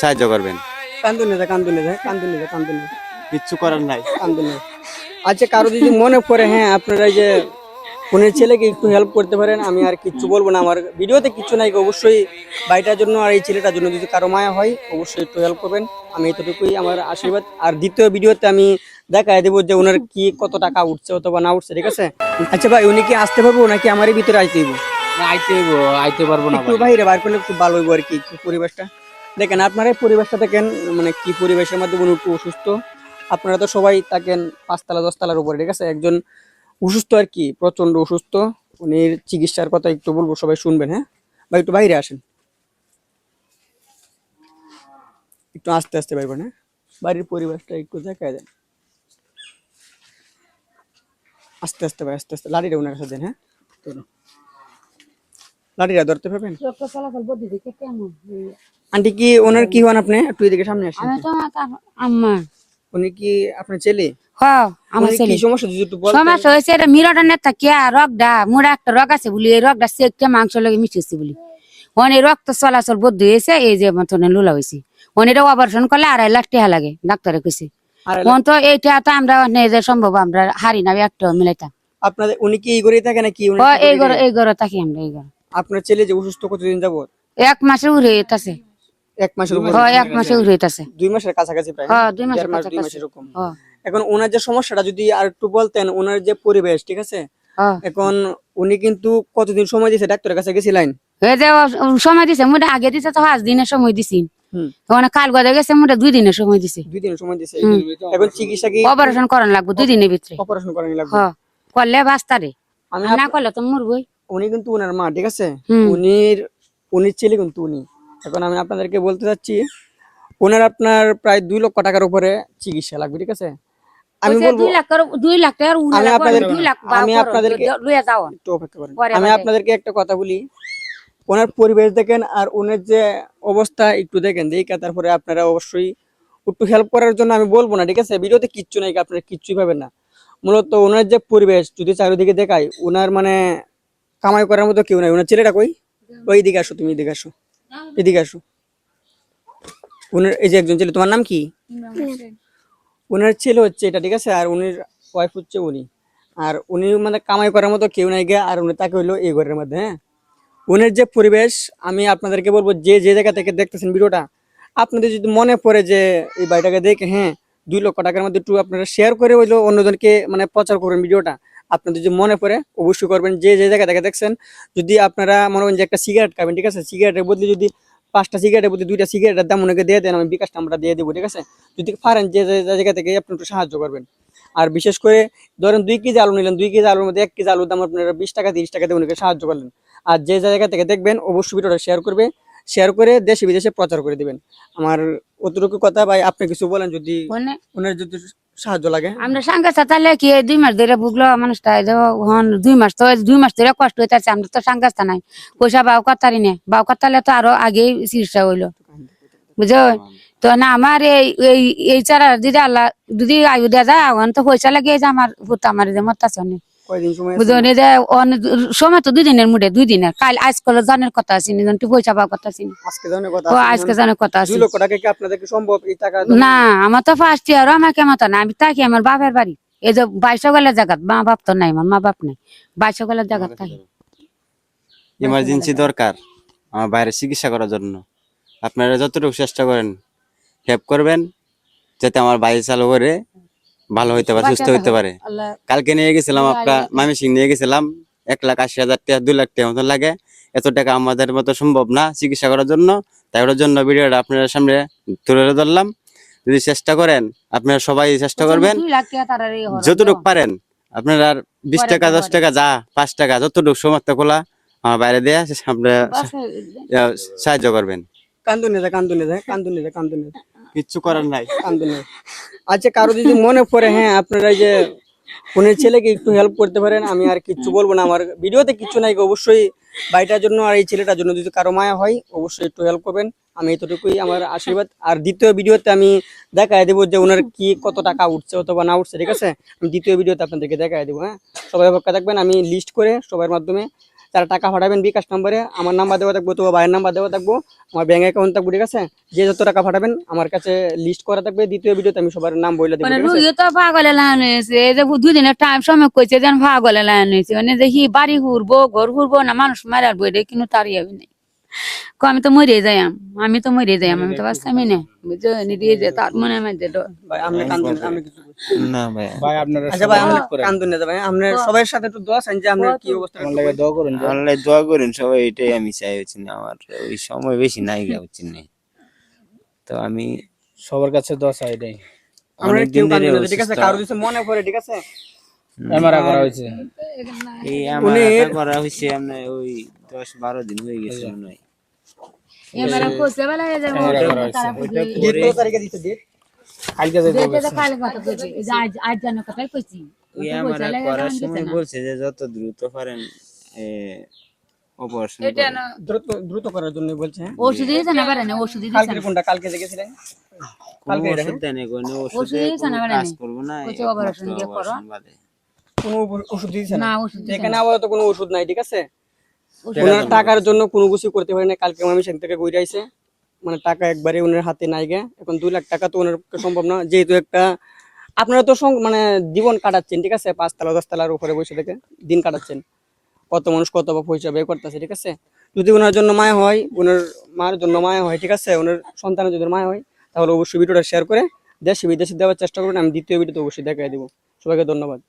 সাহায্য করবেন। কান্দুনি কিচ্ছু করার নাই। আচ্ছা, কারো যদি মনে পড়ে, হ্যাঁ আপনারা যে বোনের ছেলেকে একটু হেল্প করতে পারেন, আমি আর কিচ্ছু বলবো না, আমার ভিডিওতে কিচ্ছু নাই, অবশ্যই বাড়িটার জন্য আর এই ছেলেটার জন্য যদি কারো মায়া হয় অবশ্যই একটু হেল্প করবেন, আমি এতটুকুই আমার আশীর্বাদ। আর দ্বিতীয় ভিডিওতে আমি দেখাই দেবো যে ওনার কি কত টাকা উঠছে অথবা না উঠছে, ঠিক আছে? আচ্ছা ভাই, উনি কি আসতে পারবো নাকি আমারই ভিতরে আইতে হইব? আইতে পারবো না একটু ভাই। বাইরে বার করলে খুব ভালো হইব আর কি, একটু পরিবেশটা দেখেন, আপনারা এই পরিবেশটা দেখেন, মানে কি পরিবেশের মধ্যে উনি একটু অসুস্থ। আপনারা তো সবাই থাকেন 5 তলা 10 তলার উপরে, ঠিক আছে? একজন অসুস্থ আর কি, প্রচন্ড অসুস্থ। উনি চিকিৎসার কথা একটু বলবো, সবাই শুনবেন, হ্যাঁ ভাই একটু বাইরে আসেন, একটু আস্তে আস্তে বাইবেন, হ্যাঁ বাড়ির পরিবেশটা একটু দেখায় দেন, আস্তে আস্তে ভাই, আস্তে আস্তে। লাঠিটা ওনার কাছে দেন, হ্যাঁ লাঠিটা ধরতে পারবেন? আন্টি কি ওনার কি হন আপনি? একটু এদিকে সামনে আসেন। আম্মা উনি কি আপনার ছেলে? আমার উনি ছেলে কি সমস্যা যদি একটু বলতেন। সমস্যা হয়েছে এটা মিরটা নেতা কিয়া রগডা মোড়া একটা রগ আছে বলি এই রগডা সেকটা মাংস লাগে মিশিয়েছি বলি অনেক রক্ত চলাচল বদ্ধ হয়েছে এই যে মতন লুলা হয়েছে অনেকটা অপারেশন করলে 2.5 লাখ টাকা লাগে ডাক্তারে কইছে। মন তো এইটা তো আমরা যে সম্ভব আমরা হারি না একটা মিলাইতাম। আপনাদের উনি কি এই ঘরেই থাকে নাকি? এই ঘরে থাকি আমরা এই ঘরে। আপনার ছেলে যে অসুস্থ কতদিন যাবত? 1 মাসে উড়ে আছে। 1 মাসের উপরে? 1 মাসে উড়ে আছে। 2 মাসের কাছাকাছি প্রায়? 2 মাসের 2 মাস এরকম। হ্যাঁ এখন ওনার যে সমস্যাটা যদি আর একটু বলতেন, ওনার যে পরিবেশ, ঠিক আছে? এখন উনি কিন্তু কতদিন সময় দিয়েছে ডাক্তারের কাছে গেছিলেন? এই যে সময় দিছে মোটা আগে দিছে তো 5 দিনের সময় দিছি ওখানে কাল গদা গেছে মোটা 2 দিনের সময় দিছে। 2 দিনের সময় দিয়েছে। এখন চিকিৎসা কি অপারেশন করানো লাগবে 2 দিনের ভিতরে। অপারেশন করানো লাগবে? হ্যাঁ করলে বাস্তারে আমি না করলে তো মরবই। উনি কিন্তু ওনার মা, ঠিক আছে? উনির ছেলে কিন্তু উনি। এখন আমি আপনাদেরকে বলতে চাচ্ছি, ওনার আপনার প্রায় 2 লক্ষ টাকার উপরে চিকিৎসা লাগবে, ঠিক আছে? আমি বলবো 2 লাখ টাকার আমি আপনাদেরকে 2 লাখ আমি আপনাদেরকে লইয়া যাও একটু অপেক্ষা করেন। আমি আপনাদেরকে একটা কথা বলি, ওনার পরিবেশ দেখেন আর ওনার যে অবস্থা একটু দেখেন, দেখে তারপরে আপনারা অবশ্যই একটু হেল্প করার জন্য আমি বলবো না, ঠিক আছে? ভিডিওতে কিচ্ছু নাই, আপনারা কিচ্ছুই পাবেন না। মূলত ওনার যে পরিবেশ যদি চারিদিকে দেখায়, ওনার মানে কামাই করার মতো কেউ নাই। ওনার ছেলেটা কই? ওই দিকে আসো, তুমি এদিকে আসো, এদিকে আসো। ওনার এই যে একজন ছেলে, তোমার নাম কি? ওনার ছেলে হচ্ছে এটা, ঠিক আছে? আর উনির ওয়াইফ হচ্ছে উনি। আর উনি মানে কামাই করার মতো কেউ নাই গে, আর উনি তাকে হইলো এই ঘরের মধ্যে, হ্যাঁ। উনের যে পরিবেশ, আমি আপনাদেরকে বলবো, যে যে জায়গা থেকে দেখতেছেন ভিডিওটা, আপনাদের যদি মনে পড়ে যে এই বাড়িটাকে দেখে, হ্যাঁ 2 লক্ষ টাকার মধ্যে একটু আপনারা শেয়ার করে হইলো অন্যজনকে মানে প্রচার করবেন ভিডিওটা। আপনাদের যদি মনে পড়ে অবশ্যই করবেন, যে যে জায়গা থেকে দেখছেন। যদি আপনারা মনে করেন যে একটা সিগারেট খাবেন, ঠিক আছে? সিগারেটের বদলে যদি 5টা সিগারেটের বদলে 2টা সিগারেটের দাম ওনাকে দিয়ে দেন, আমি বিকাশ নাম্বারটা দিয়ে দেবো, ঠিক আছে? যদি পারেন যে জায়গা থেকে আপনি একটু সাহায্য করবেন। আর বিশেষ করে ধরেন 2 কেজি আলু নিলেন, 2 কেজি আলুর মধ্যে 1 কেজি আলুর দাম আপনারা 20 টাকা 30 টাকা দিয়ে ওনাকে সাহায্য করলেন। আর যে জায়গা থেকে দেখবেন অবশ্যই ভিডিওটা শেয়ার করে দেশে বিদেশে প্রচার করে দিবেন। আমার অতটুকু কথা ভাই, আপনি কিছু বলেন যদি ওনার যদি সাহায্য লাগে। আমরা সঙ্গে সাথে কি 2 মাস ধরে ভুগলো মানুষটা 2 মাস ধরে কষ্ট হইতেছে। আমরা তো সঙ্গে নাই পয়সা বাউ কাতারি নে বাউ কাতালে তো আরো আগেই চিকিৎসা হইলো, বুঝো তো না। আমার এই চারা দিদি আল্লাহ যদি আয়ু দেওয়া যায় এখন তো পয়সা লাগে যে আমার ভূত আমার যে মরতাছে অনেক, কয়দিন সময় আছে? বুঝো যে সময় তো 2 দিনের মুডে 2 দিনের কাল আজকাল জানের কথা আছে পয়সা পাওয়ার কথা আছে আজকে জানার কথা ও আছে? আজকে জানের কথা আছে। 2 লক্ষ টাকা কি আপনাদের কি সম্ভব এই টাকা? না আমার তো ফার্স্ট ইয়ার আমাকে মতো না, আমি থাকি আমার বাপের বাড়ি এই যে 22 গেলের জায়গা। মা বাপ তো নাই, আমার মা বাপ নাই, 22 গেলের জায়গা থাকি। ইমার্জেন্সি দরকার আমার বাইরে চিকিৎসা করার জন্য। আপনারা যতটুকু চেষ্টা করেন হেল্প করবেন, যাতে আমার বাইরে চালু করে ভালো হইতে পারে, সুস্থ হইতে পারে। কালকে নিয়ে গেছিলাম আপনার ময়মনসিংহ নিয়ে গেছিলাম, 1,80,000 টাকা 2 লাখ টাকা মতন লাগে। এত টাকা আমাদের মতো সম্ভব না চিকিৎসা করার জন্য, তাই ওর জন্য ভিডিওটা আপনার সামনে তুলে ধরলাম। যদি চেষ্টা করেন, আপনারা সবাই চেষ্টা করবেন যতটুকু পারেন। আপনারা 20 টাকা 10 টাকা যা 5 টাকা যতটুকু সমর্থ খোলা আমার বাইরে দেয়া আপনারা সাহায্য করবেন। কান্দুনি। কিচ্ছু করার নাই। আচ্ছা, কারো যদি মনে পড়ে, হ্যাঁ আপনারা যে বোনের ছেলেকে একটু হেল্প করতে পারেন, আমি আর কিচ্ছু বলবো না, আমার ভিডিওতে কিচ্ছু নাই, অবশ্যই বাড়িটার জন্য আর এই ছেলেটার জন্য যদি কারো মায়া হয় অবশ্যই একটু হেল্প করবেন, আমি এতটুকুই আমার আশীর্বাদ। আর দ্বিতীয় ভিডিওতে আমি দেখাই দেবো যে ওনার কি কত টাকা উঠছে অথবা না উঠছে, ঠিক আছে? আমি দ্বিতীয় ভিডিওতে আপনাদেরকে দেখাই দেবো, হ্যাঁ। সবাই অপেক্ষা থাকবেন, আমি লিস্ট করে সবার মাধ্যমে তারা টাকা পাঠাবেন বিকাশ নম্বরে, আমার নাম্বার দেওয়া থাকবো, তো ভাইয়ের নাম্বার দেওয়া থাকবো, আমার ব্যাংক অ্যাকাউন্ট থাকবো, ঠিক আছে? যে যত টাকা পাঠাবেন আমার কাছে লিস্ট করা থাকবে, দ্বিতীয় ভিডিওতে আমি সবার নাম বলে দেবো, মানে ঠিক আছে? রুগী তো পাগলে লাগানো হয়েছে, এই যে 2 দিনের টাইম সময় কইছে যেন পাগলে লাগানো হয়েছে, মানে দেখি বাড়ি ঘুরবো ঘর ঘুরবো না মানুষ মারার বই কিন্তু তার ইয়াবি নেই। আমি তো মরে যাই, আমি তো মরে যাই, আমি তো বাঁচতামই না, বুঝছো? নিয়ে যে তার মনে মধ্যে ডর। ভাই আপনি কান্দুন না, আমি কিছু বলছি। না ভাই, ভাই আপনারা আচ্ছা ভাই আমরা কান্দুন না ভাই, আপনার সবার সাথে একটু দোয়া চান যে আপনার কি অবস্থা। আমার লাগে দোয়া করুন। আল্লাহ দোয়া করেন সবাই, এটাই আমি চাই। হচ্ছে না আমার ওই সময় বেশি নাই গা, হচ্ছে না, তো আমি সবার কাছে দোয়া চাই এটাই। আমরা অনেকদিন কেউ ধরে কান্দুন না, ঠিক আছে? অসুস্থ। কারো কিছু মনে পড়ে, ঠিক আছে? এমআরআই করা হয়েছে। এই আমার এটা করা হয়েছে আপনার ওই 10-12 দিন হয়ে গেছে মনে হয়। এবার কইছে বেলা এই যে তারা কইছে ডেট কত তারিখে দিতে ডেট? কালকে যাইতে হবে। দেখে কালে কথা কইছে, এই যে আজ জানো কথাই কইছি। ওই আমার করার সময় বলছে যে যত দ্রুত পারেন অপারেশন এটা না দ্রুত করার জন্য বলছে, হ্যাঁ? ওষুধ দিয়েছে না পারে না, ওষুধ দিয়েছে কালকে কোনটা, কালকে দেখেছিলেন? কালকে এটা, ওষুধ দেন, কোনো ওষুধ ওষুধে দিয়েছে না কোনো পারে কাজ না। করবো না, কইছে একমাত্র অপারেশন দিয়ে করো। অপারেশন বাদে। কোনো ওষুধ দিয়েছে না না? ওষুধ দিয়েছে এখানে না। আপাতত কোনো ওষুধ নাই, ঠিক আছে? ওনার টাকার জন্য কোনো কিছু করতে পারে না। কালকে আমি সেখান থেকে ঘুরে আইছে, মানে টাকা একবারে ওনার হাতে নাই গে। এখন 2 লাখ টাকা তো ওনার পক্ষে সম্ভব না, যেহেতু একটা আপনারা তো মানে জীবন কাটাচ্ছেন, ঠিক আছে? 5 তলা 10 তলার উপরে বসে থেকে দিন কাটাচ্ছেন, কত মানুষ কত পয়সা ব্যয় করতেছে, ঠিক আছে? যদি ওনার জন্য মায়া হয়, ওনার মার জন্য মায়া হয়, ঠিক আছে, ওনার সন্তানের যদি মায়া হয়, তাহলে অবশ্যই ভিডিওটা শেয়ার করে দেশে বিদেশে দেওয়ার চেষ্টা করবেন। আমি দ্বিতীয় ভিডিওতে অবশ্যই দেখাই দিব। সবাইকে ধন্যবাদ।